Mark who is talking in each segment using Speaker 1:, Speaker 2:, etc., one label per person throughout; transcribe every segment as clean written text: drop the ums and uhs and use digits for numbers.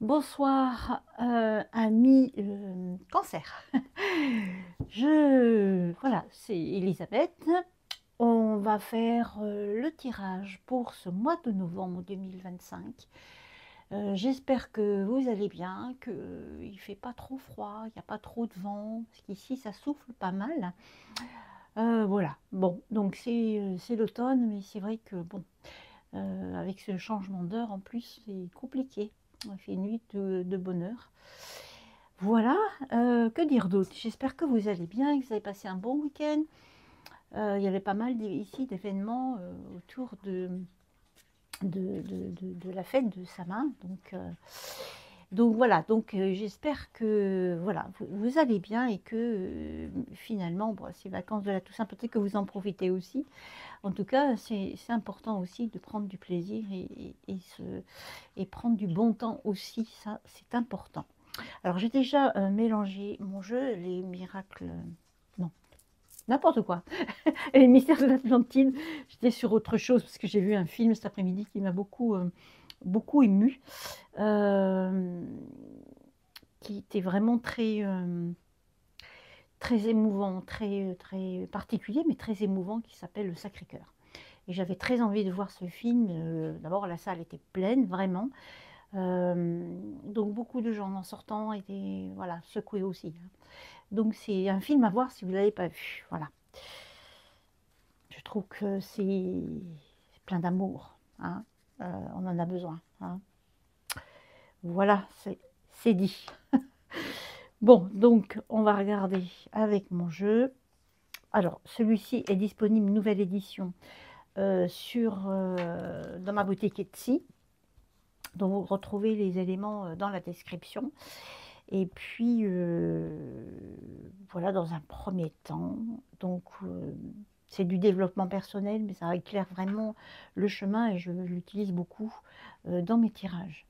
Speaker 1: Bonsoir, amis cancer. Voilà, c'est Elisabeth. On va faire le tirage pour ce mois de novembre 2025. J'espère que vous allez bien, qu'il ne fait pas trop froid, il n'y a pas trop de vent, parce qu'ici ça souffle pas mal. Voilà, bon, donc c'est l'automne, mais c'est vrai que bon, avec ce changement d'heure en plus, c'est compliqué. On fait une nuit de bonheur. Voilà, que dire d'autre? J'espère que vous allez bien, que vous avez passé un bon week-end. Il y avait pas mal ici d'événements autour de la fête de Samin. Donc voilà, j'espère que voilà, vous allez bien et que finalement, bon, ces vacances de la Toussaint, peut-être que vous en profitez aussi. En tout cas, c'est important aussi de prendre du plaisir et prendre du bon temps aussi, ça c'est important. Alors j'ai déjà mélangé mon jeu, les miracles, non, n'importe quoi, les mystères de l'Atlantide. J'étais sur autre chose parce que j'ai vu un film cet après-midi qui m'a beaucoup ému, qui était vraiment très émouvant, très particulier, mais très émouvant, qui s'appelle Le Sacré-Cœur. Et j'avais très envie de voir ce film. D'abord, la salle était pleine, vraiment. Donc beaucoup de gens en sortant étaient voilà, secoués aussi. Donc c'est un film à voir si vous ne l'avez pas vu. Voilà. Je trouve que c'est plein d'amour. Hein. On en a besoin. Hein. Voilà, c'est dit. Bon, donc on va regarder avec mon jeu. Alors, celui-ci est disponible, nouvelle édition, dans ma boutique Etsy. Donc vous retrouvez les éléments dans la description. Et puis, voilà, dans un premier temps, donc c'est du développement personnel, mais ça éclaire vraiment le chemin et je l'utilise beaucoup dans mes tirages.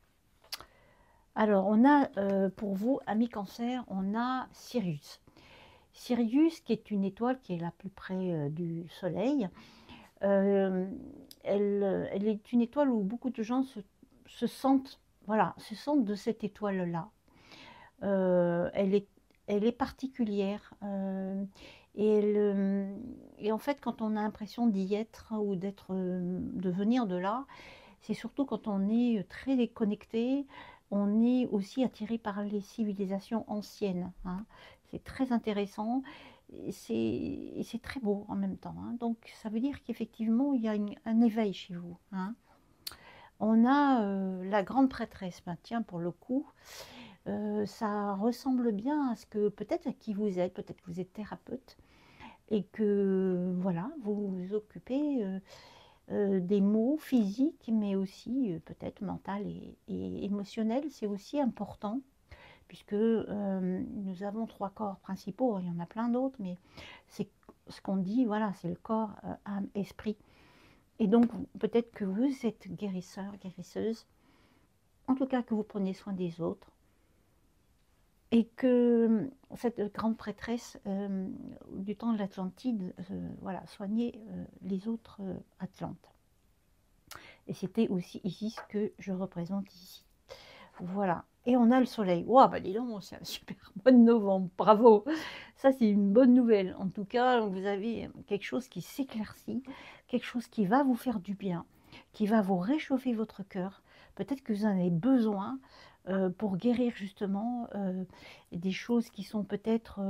Speaker 1: Alors, on a pour vous, amis cancer, on a Sirius. Sirius, qui est une étoile qui est la plus près du Soleil. Elle est une étoile où beaucoup de gens se sentent, voilà, se sentent de cette étoile-là. Elle est particulière et en fait, quand on a l'impression d'y être ou de venir de là, c'est surtout quand on est très connecté, on est aussi attiré par les civilisations anciennes. Hein. C'est très intéressant et c'est très beau en même temps. Hein. Donc ça veut dire qu'effectivement, il y a un éveil chez vous. Hein. On a la grande prêtresse, ben, tiens, pour le coup, ça ressemble bien à ce que peut-être à qui vous êtes, peut-être que vous êtes thérapeute et que voilà, vous vous occupez des maux physiques, mais aussi peut-être mental et émotionnel, c'est aussi important, puisque nous avons 3 corps principaux, il y en a plein d'autres, mais c'est ce qu'on dit, voilà, c'est le corps, âme, esprit. Et donc, peut-être que vous êtes guérisseur, guérisseuse, en tout cas que vous prenez soin des autres, et que cette grande prêtresse du temps de l'Atlantide, voilà, soignait les autres Atlantes. Et c'était aussi ici ce que je représente ici. Voilà. Et on a le soleil. Waouh, bah dis donc, c'est un super mois de novembre. Bravo. Ça, c'est une bonne nouvelle. En tout cas, vous avez quelque chose qui s'éclaircit, quelque chose qui va vous faire du bien, qui va vous réchauffer votre cœur. Peut-être que vous en avez besoin pour guérir justement des choses qui sont peut-être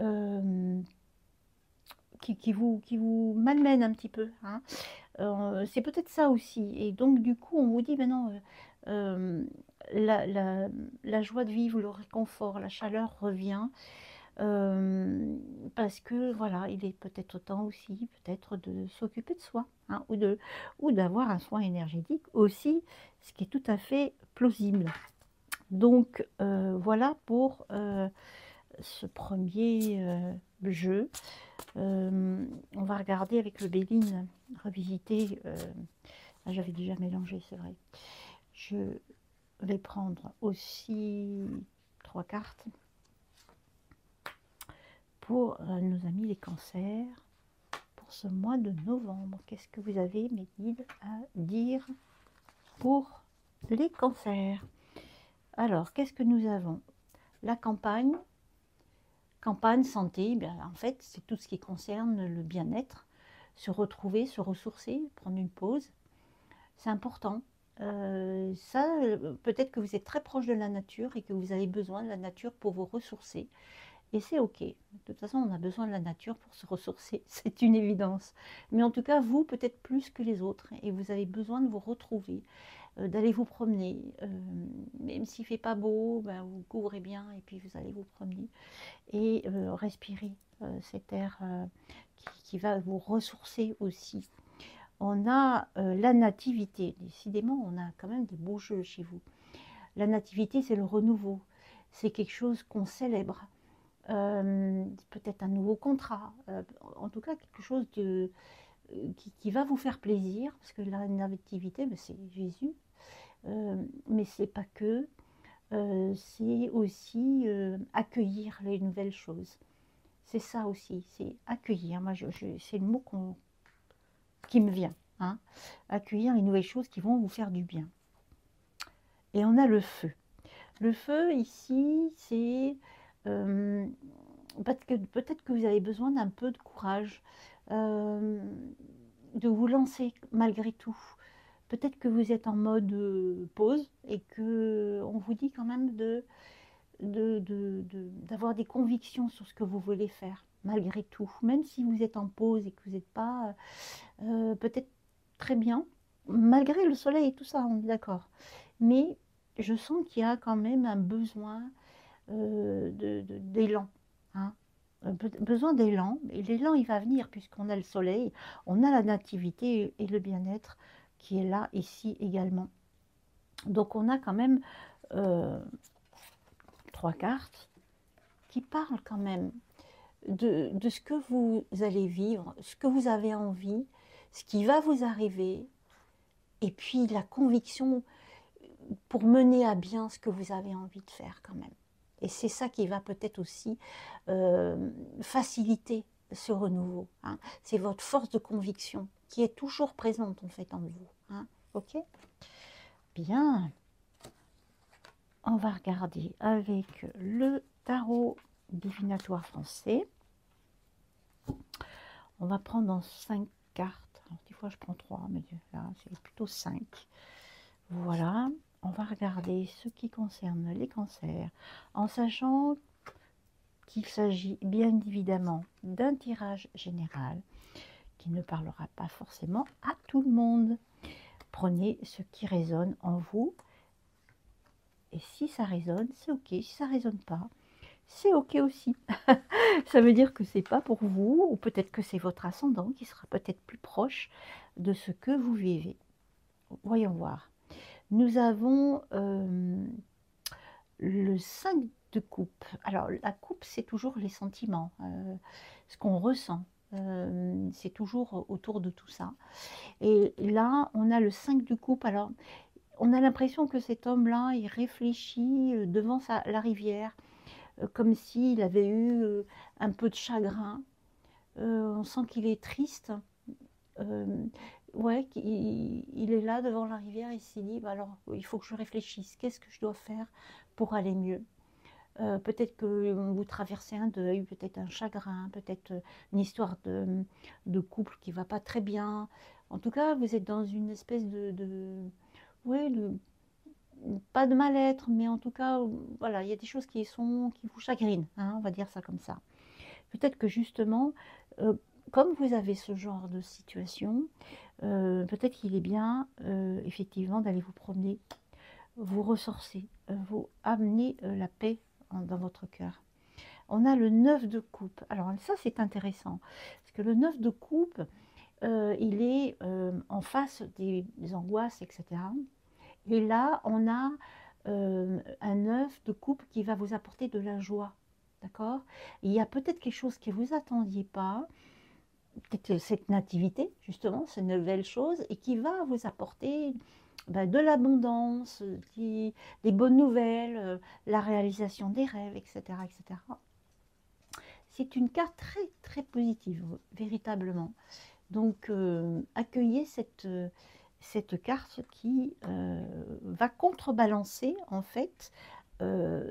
Speaker 1: euh, qui vous malmènent un petit peu. Hein. C'est peut-être ça aussi. Et donc, du coup, on vous dit maintenant, la, la- la joie de vivre, le réconfort, la chaleur revient. Parce que, voilà, il est peut-être temps aussi, peut-être de s'occuper de soi, hein, ou d'avoir un soin énergétique aussi, ce qui est tout à fait plausible. Donc, voilà pour ce premier jeu. On va regarder avec le Béline revisiter. J'avais déjà mélangé, c'est vrai. Je vais prendre aussi 3 cartes pour nos amis les cancers pour ce mois de novembre. Qu'est-ce que vous avez, mes guides, à dire pour les cancers? Alors, qu'est-ce que nous avons? La campagne. Campagne, santé, bien, en fait, c'est tout ce qui concerne le bien-être, se retrouver, se ressourcer, prendre une pause. C'est important. Ça, peut-être que vous êtes très proche de la nature et que vous avez besoin de la nature pour vous ressourcer. Et c'est OK. De toute façon, on a besoin de la nature pour se ressourcer, c'est une évidence. Mais en tout cas, vous, peut-être plus que les autres, et vous avez besoin de vous retrouver, d'aller vous promener. Même s'il ne fait pas beau, ben, vous couvrez bien et puis vous allez vous promener et respirer cet air qui va vous ressourcer aussi. On a la nativité. Décidément, on a quand même des beaux jeux chez vous. La nativité, c'est le renouveau. C'est quelque chose qu'on célèbre. Peut-être un nouveau contrat. En tout cas, quelque chose qui va vous faire plaisir. Parce que la nativité, ben, c'est Jésus. Mais c'est pas que. C'est aussi accueillir les nouvelles choses. C'est ça aussi, c'est accueillir. Moi, c'est le mot qui me vient. Hein. Accueillir les nouvelles choses qui vont vous faire du bien. Et on a le feu. Le feu, ici, c'est peut-être que vous avez besoin d'un peu de courage, de vous lancer malgré tout. Peut-être que vous êtes en mode pause et que on vous dit quand même d'avoir des convictions sur ce que vous voulez faire, malgré tout. Même si vous êtes en pause et que vous n'êtes pas peut-être très bien, malgré le soleil et tout ça, on est d'accord. Mais je sens qu'il y a quand même un besoin d'élan. Hein. Besoin d'élan. Et l'élan, il va venir puisqu'on a le soleil, on a la nativité et le bien-être qui est là, ici également. Donc on a quand même 3 cartes qui parlent quand même de ce que vous allez vivre, ce que vous avez envie, ce qui va vous arriver, et puis la conviction pour mener à bien ce que vous avez envie de faire quand même. Et c'est ça qui va peut-être aussi faciliter ce renouveau. Hein. C'est votre force de conviction qui est toujours présente en fait en vous. Hein. Ok? Bien. On va regarder avec le tarot divinatoire français. On va prendre en 5 cartes. Alors, des fois, je prends 3, mais là, c'est plutôt 5. Voilà. On va regarder ce qui concerne les cancers, en sachant qu'il s'agit bien évidemment d'un tirage général qui ne parlera pas forcément à tout le monde. Prenez ce qui résonne en vous. Et si ça résonne, c'est OK. Si ça ne résonne pas, c'est OK aussi. Ça veut dire que c'est pas pour vous, ou peut-être que c'est votre ascendant qui sera peut-être plus proche de ce que vous vivez. Voyons voir. Nous avons le 5 de coupe. Alors, la coupe, c'est toujours les sentiments, ce qu'on ressent. C'est toujours autour de tout ça. Et là, on a le 5 de coupe. Alors, on a l'impression que cet homme-là, il réfléchit devant la rivière, comme s'il avait eu un peu de chagrin. On sent qu'il est triste. Ouais, il est là devant la rivière et il s'est dit, bah alors, il faut que je réfléchisse. Qu'est-ce que je dois faire pour aller mieux? Peut-être que vous traversez un deuil, peut-être un chagrin, peut-être une histoire de couple qui ne va pas très bien. En tout cas, vous êtes dans une espèce ouais, pas de mal-être, mais en tout cas, voilà, il y a des choses qui vous chagrinent, hein, on va dire ça comme ça. Peut-être que justement, comme vous avez ce genre de situation, peut-être qu'il est bien, effectivement, d'aller vous promener, vous ressourcer, vous amener la paix dans votre cœur. On a le 9 de coupe. Alors ça, c'est intéressant, parce que le 9 de coupe, il est en face des angoisses, etc. Et là, on a un 9 de coupe qui va vous apporter de la joie. D'accord? Il y a peut-être quelque chose que vous attendiez pas, peut-être cette nativité, justement, cette nouvelle chose, et qui va vous apporter de l'abondance, des bonnes nouvelles, la réalisation des rêves, etc. etc. C'est une carte très, très positive, véritablement. Donc, accueillez cette carte qui va contrebalancer en fait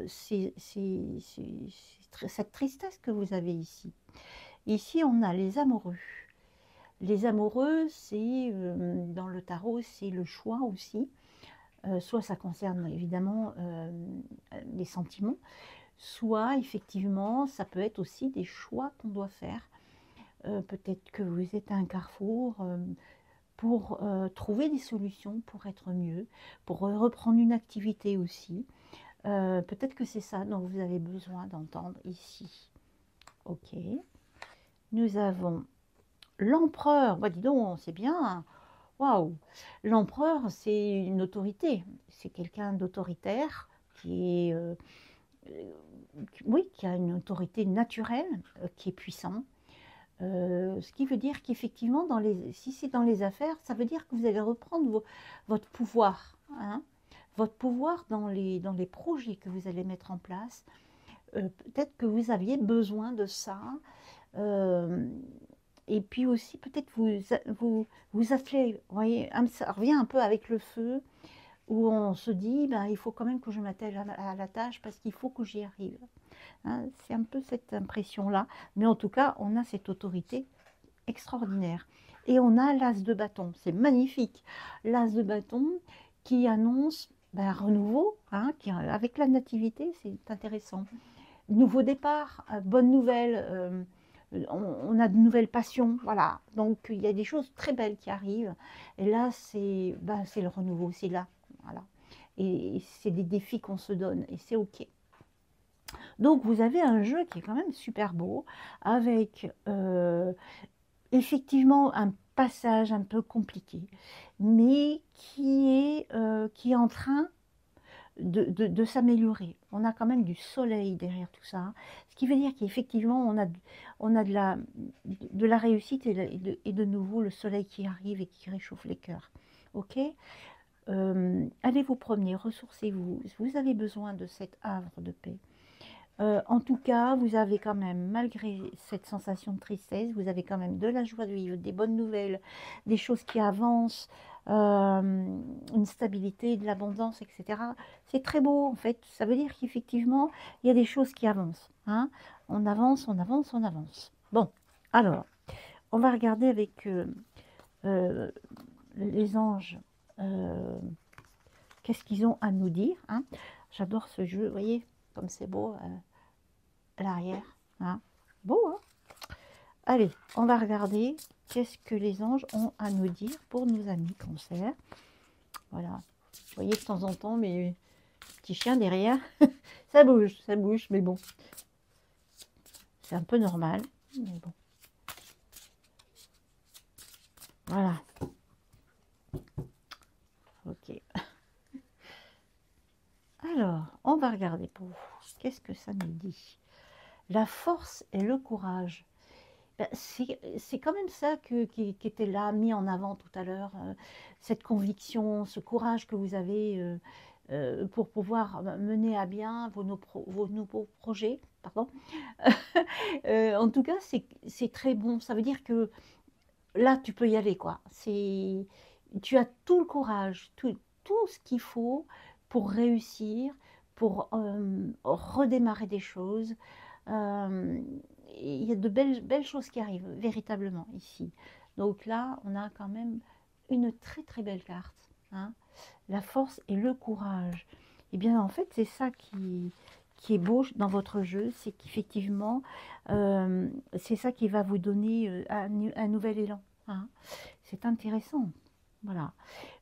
Speaker 1: cette tristesse que vous avez ici. Ici, on a les amoureux. Les amoureux, c'est dans le tarot, c'est le choix aussi. Soit ça concerne évidemment les sentiments, soit effectivement, ça peut être aussi des choix qu'on doit faire. Peut-être que vous êtes à un carrefour pour trouver des solutions pour être mieux, pour reprendre une activité aussi. Peut-être que c'est ça dont vous avez besoin d'entendre ici. Ok. Nous avons l'empereur. Bah, dis donc, c'est bien. Waouh! L'empereur, c'est une autorité. C'est quelqu'un d'autoritaire qui est, oui, qui a une autorité naturelle, qui est puissant. Ce qui veut dire qu'effectivement, si c'est dans les affaires, ça veut dire que vous allez reprendre votre pouvoir, hein, votre pouvoir dans les projets que vous allez mettre en place. Peut-être que vous aviez besoin de ça. Et puis aussi, peut-être vous attelez, vous voyez, ça revient un peu avec le feu, où on se dit, ben, il faut quand même que je m'attelle à la tâche parce qu'il faut que j'y arrive. Hein, c'est un peu cette impression-là. Mais en tout cas, on a cette autorité extraordinaire. Et on a l'as de bâton. C'est magnifique. L'as de bâton qui annonce ben, un renouveau, hein, avec la nativité, c'est intéressant. Nouveau départ, bonne nouvelle, on a de nouvelles passions, voilà. Donc il y a des choses très belles qui arrivent. Et là, c'est ben, le renouveau, c'est là, voilà. Et c'est des défis qu'on se donne, et c'est OK. Donc vous avez un jeu qui est quand même super beau, avec effectivement un passage un peu compliqué, mais qui est en train de s'améliorer. On a quand même du soleil derrière tout ça, ce qui veut dire qu'effectivement, on a de la réussite et de nouveau le soleil qui arrive et qui réchauffe les cœurs. Ok. Allez vous promener, ressourcez-vous. Vous avez besoin de cet havre de paix. En tout cas, vous avez quand même, malgré cette sensation de tristesse, vous avez quand même de la joie de vivre, des bonnes nouvelles, des choses qui avancent, une stabilité, de l'abondance, etc. C'est très beau, en fait. Ça veut dire qu'effectivement, il y a des choses qui avancent. Hein. On avance, on avance, on avance. Bon, alors, on va regarder avec les anges, qu'est-ce qu'ils ont à nous dire. Hein. J'adore ce jeu, vous voyez, comme c'est beau à l'arrière. Hein. Beau, hein? Allez, on va regarder qu'est-ce que les anges ont à nous dire pour nos amis Cancer. Voilà. Vous voyez de temps en temps mes petits chiens derrière. Ça bouge, mais bon. C'est un peu normal, mais bon. Voilà. Ok. Alors, on va regarder pour vous. Qu'est-ce que ça nous dit? La force et le courage. Ben, c'est quand même ça qui était là, mis en avant tout à l'heure. Cette conviction, ce courage que vous avez pour pouvoir mener à bien vos nouveaux projets. Pardon. En tout cas, c'est très bon. Ça veut dire que là, tu peux y aller, quoi. Tu as tout le courage, tout ce qu'il faut pour réussir, pour redémarrer des choses. Il y a de belles choses qui arrivent, véritablement, ici. Donc là, on a quand même une très, très belle carte. Hein. La force et le courage. Et bien, en fait, c'est ça qui est beau dans votre jeu, c'est qu'effectivement, c'est ça qui va vous donner un nouvel élan. Hein. C'est intéressant. Voilà.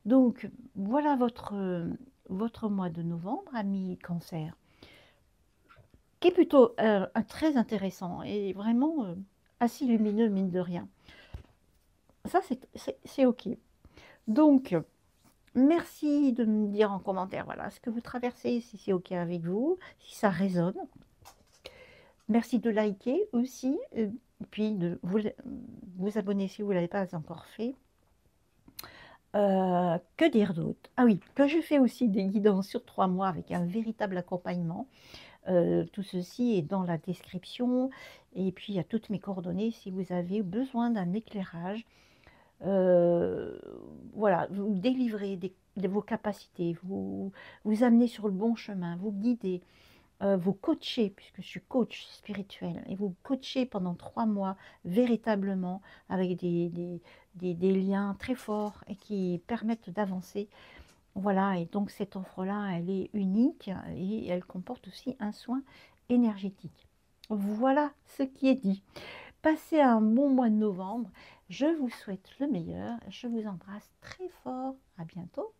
Speaker 1: Donc, voilà votre mois de novembre, amis Cancer, qui est plutôt très intéressant et vraiment assez lumineux, mine de rien. Ça, c'est OK. Donc, merci de me dire en commentaire voilà, ce que vous traversez, si c'est OK avec vous, si ça résonne. Merci de liker aussi, puis de vous abonner si vous ne l'avez pas encore fait. Que dire d'autre? Ah oui, que je fais aussi des guidances sur 3 mois avec un véritable accompagnement. Tout ceci est dans la description. Et puis, il y a toutes mes coordonnées si vous avez besoin d'un éclairage euh, voilà, vous délivrer de vos capacités, vous amener sur le bon chemin, vous guider, vous coacher, puisque je suis coach spirituel, et vous coacher pendant 3 mois véritablement avec des liens très forts et qui permettent d'avancer. Voilà, et donc cette offre-là, elle est unique et elle comporte aussi un soin énergétique. Voilà ce qui est dit. Passez un bon mois de novembre. Je vous souhaite le meilleur. Je vous embrasse très fort. À bientôt.